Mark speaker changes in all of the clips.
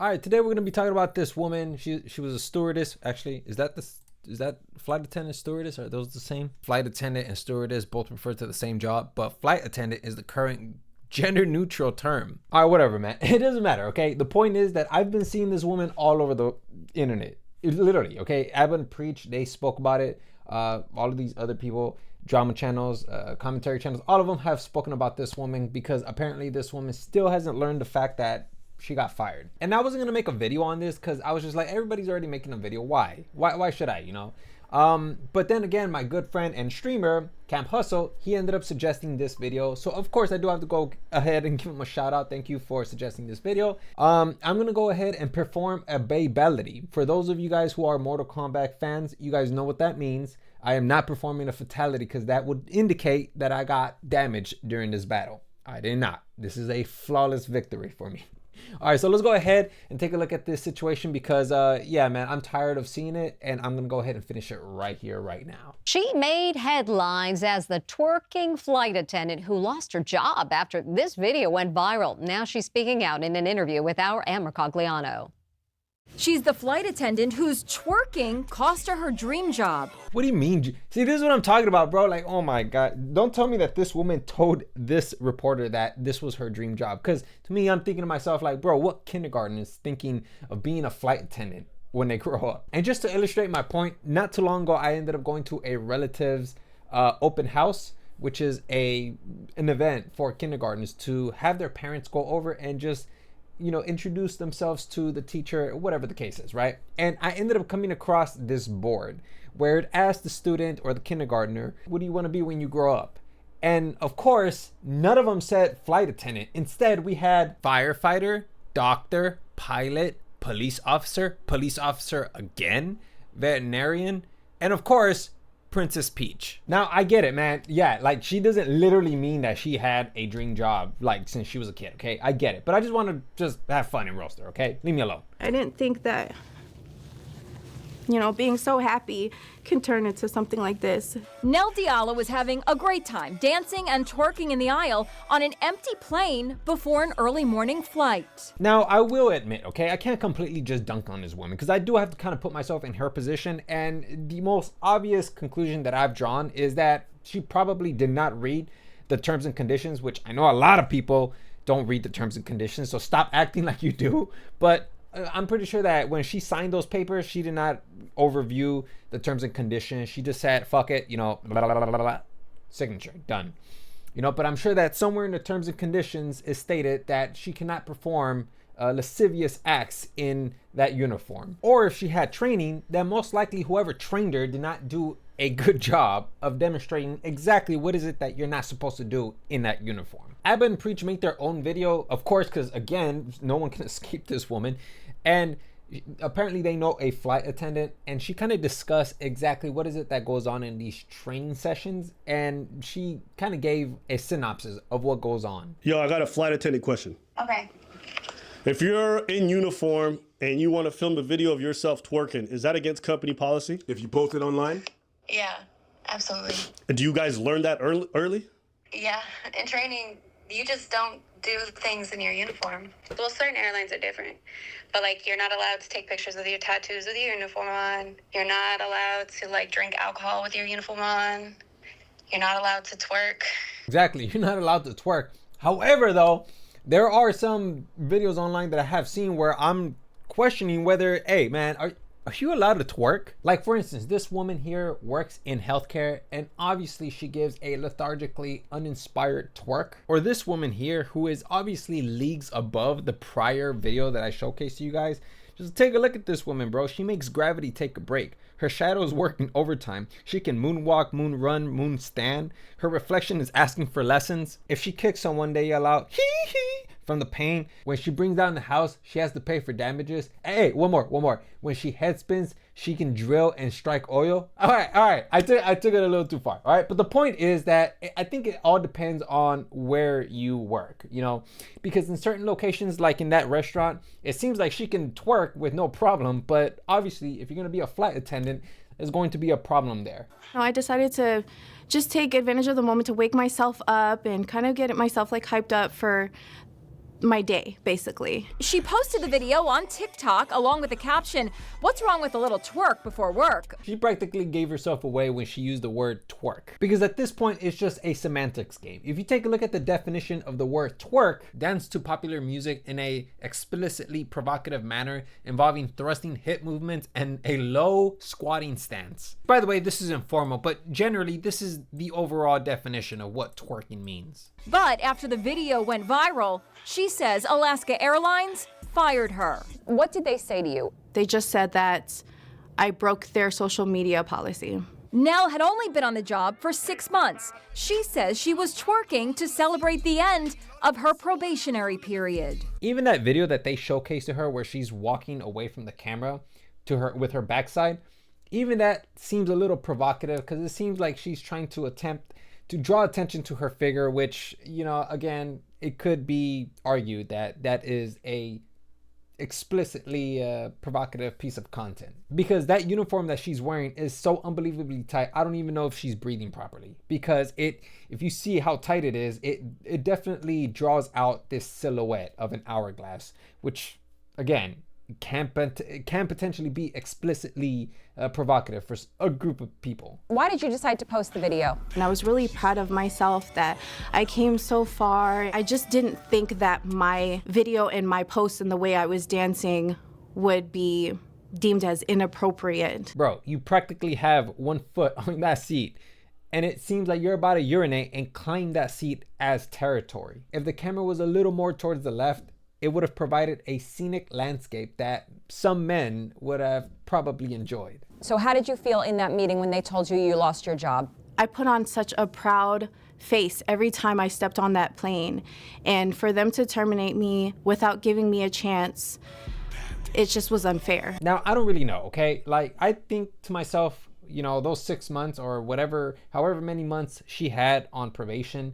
Speaker 1: All right, today we're gonna be talking about this woman. She was a stewardess. Actually, is that flight attendant, stewardess? Are those the same? Flight attendant and stewardess both refer to the same job, but flight attendant is the current gender neutral term. All right, whatever, man. It doesn't matter. Okay. The point is that I've been seeing this woman all over the internet. Literally. Okay. Abba Preach, they spoke about it. All of these other people, drama channels, commentary channels, all of them have spoken about this woman because apparently this woman still hasn't learned the fact that she got fired. And I wasn't gonna make a video on this because I was just like, everybody's already making a video. Why should I, you know? But then again, my good friend and streamer, Camp Hustle, he ended up suggesting this video. So of course I do have to go ahead and give him a shout out. Thank you for suggesting this video. I'm gonna go ahead and perform a Babality. For those of you guys who are Mortal Kombat fans, you guys know what that means. I am not performing a fatality because that would indicate that I got damaged during this battle. I did not. This is a flawless victory for me. All right, so let's go ahead and take a look at this situation because, yeah, man, I'm tired of seeing it, and I'm going to go ahead and finish it right here, right now.
Speaker 2: She made headlines as the twerking flight attendant who lost her job after this video went viral. Now she's speaking out in an interview with our Amber Cogliano.
Speaker 3: She's the flight attendant whose twerking cost her dream job.
Speaker 1: What do you mean? See, this is what I'm talking about, bro. Like, oh my God. Don't tell me that this woman told this reporter that this was her dream job. Because to me, I'm thinking to myself, like, bro, what kindergarten is thinking of being a flight attendant when they grow up? And just to illustrate my point, not too long ago, I ended up going to a relative's open house, which is an event for kindergartners to have their parents go over and just, you know, introduce themselves to the teacher, whatever the case is, right? And I ended up coming across this board where it asked the student or the kindergartner, what do you want to be when you grow up? And of course, none of them said flight attendant. Instead, we had firefighter, doctor, pilot, police officer again, veterinarian, and of course, Princess Peach. Now, I get it, man. Yeah, like, she doesn't literally mean that she had a dream job, like, since she was a kid, okay? I get it. But I just want to just have fun and roast her, okay? Leave me alone.
Speaker 4: I didn't think that, you know, being so happy can turn into something like this.
Speaker 3: Nell Diallo was having a great time dancing and twerking in the aisle on an empty plane before an early morning flight.
Speaker 1: Now, I will admit, okay, I can't completely just dunk on this woman because I do have to kind of put myself in her position. And the most obvious conclusion that I've drawn is that she probably did not read the terms and conditions, which I know a lot of people don't read the terms and conditions. So stop acting like you do. But I'm pretty sure that when she signed those papers, she did not overview the terms and conditions. She just said, fuck it, you know, blah, blah, blah, blah, blah, signature, done. You know, but I'm sure that somewhere in the terms and conditions is stated that she cannot perform lascivious acts in that uniform. Or if she had training, then most likely whoever trained her did not do a good job of demonstrating exactly what is it that you're not supposed to do in that uniform. Abba and Preach make their own video, of course, because again, no one can escape this woman. And apparently they know a flight attendant, and she kind of discussed exactly what is it that goes on in these training sessions, and she kind of gave a synopsis of what goes on.
Speaker 5: Yo, I got a flight attendant question.
Speaker 6: Okay.
Speaker 5: If you're in uniform and you want to film a video of yourself twerking, is that against company policy?
Speaker 7: If you post it online?
Speaker 6: Yeah, absolutely.
Speaker 5: Do you guys learn that early?
Speaker 6: Yeah, in training, you just don't do things in your uniform. Well, certain airlines are different, but like you're not allowed to take pictures of your tattoos with your uniform on. You're not allowed to like drink alcohol with your uniform on. You're not allowed to twerk.
Speaker 1: Exactly, you're not allowed to twerk. However, though, there are some videos online that I have seen where I'm questioning whether, hey man, are you allowed to twerk? Like, for instance, this woman here works in healthcare, and obviously she gives a lethargically uninspired twerk. Or this woman here, who is obviously leagues above the prior video that I showcased to you guys. Just take a look at this woman, bro. She makes gravity take a break. Her shadow is working overtime. She can moonwalk, moon run, moon stand. Her reflection is asking for lessons. If she kicks someone, they yell out, hee hee, from the pain. When she brings down the house, she has to pay for damages. Hey, one more. When she head spins, she can drill and strike oil. All right. I took it a little too far. All right. But the point is that I think it all depends on where you work, you know, because in certain locations, like in that restaurant, it seems like she can twerk with no problem. But obviously, if you're going to be a flight attendant, there's going to be a problem there.
Speaker 4: I decided to just take advantage of the moment to wake myself up and kind of get myself like hyped up for my day, basically.
Speaker 3: She posted the video on TikTok along with the caption, "What's wrong with a little twerk before work?"
Speaker 1: She practically gave herself away when she used the word twerk, because at this point it's just a semantics game. If you take a look at the definition of the word twerk, dance to popular music in a explicitly provocative manner involving thrusting hip movements and a low squatting stance. By the way, this is informal, but generally this is the overall definition of what twerking means.
Speaker 3: But after the video went viral, she says Alaska Airlines fired her.
Speaker 2: What did they say to you?
Speaker 4: They just said that I broke their social media policy.
Speaker 3: Nell had only been on the job for 6 months. She says she was twerking to celebrate the end of her probationary period.
Speaker 1: Even that video that they showcased to her where she's walking away from the camera to her with her backside, even that seems a little provocative, because it seems like she's trying to attempt to draw attention to her figure, which, you know, again, it could be argued that that is a explicitly provocative piece of content, because that uniform that she's wearing is so unbelievably tight. I don't even know if she's breathing properly, because if you see how tight it is, it definitely draws out this silhouette of an hourglass, which again can potentially be explicitly provocative for a group of people.
Speaker 2: Why did you decide to post the video?
Speaker 4: And I was really proud of myself that I came so far. I just didn't think that my video and my post and the way I was dancing would be deemed as inappropriate.
Speaker 1: Bro, you practically have one foot on that seat, and it seems like you're about to urinate and claim that seat as territory. If the camera was a little more towards the left, it would have provided a scenic landscape that some men would have probably enjoyed.
Speaker 2: So how did you feel in that meeting when they told you you lost your job?
Speaker 4: I put on such a proud face every time I stepped on that plane. And for them to terminate me without giving me a chance, it just was unfair.
Speaker 1: Now, I don't really know, okay? Like, I think to myself, you know, those 6 months or whatever, however many months she had on probation,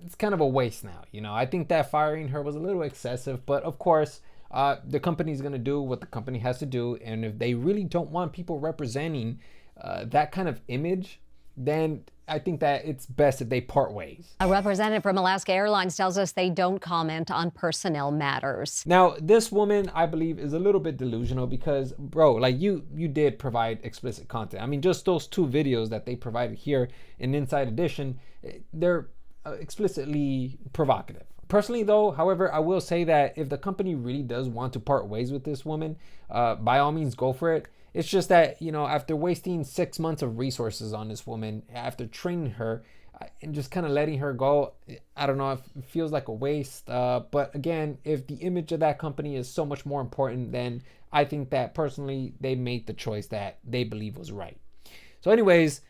Speaker 1: it's kind of a waste now. You know, I think that firing her was a little excessive, but of course, the company's going to do what the company has to do. And if they really don't want people representing that kind of image, then I think that it's best if they part ways.
Speaker 2: A representative from Alaska Airlines tells us they don't comment on personnel matters.
Speaker 1: Now, this woman, I believe, is a little bit delusional, because, bro, like you did provide explicit content. I mean, just those 2 videos that they provided here in Inside Edition, they're explicitly provocative. Personally though, however, I will say that if the company really does want to part ways with this woman, by all means go for it. It's just that, you know, after wasting 6 months of resources on this woman, after training her and just kind of letting her go, I don't know, it feels like a waste. But again, if the image of that company is so much more important, then I think that personally they made the choice that they believe was right. So anyways,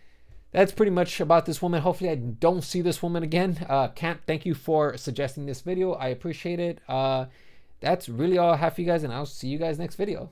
Speaker 1: that's pretty much about this woman. Hopefully I don't see this woman again. Camp, thank you for suggesting this video. I appreciate it. That's really all I have for you guys, and I'll see you guys next video.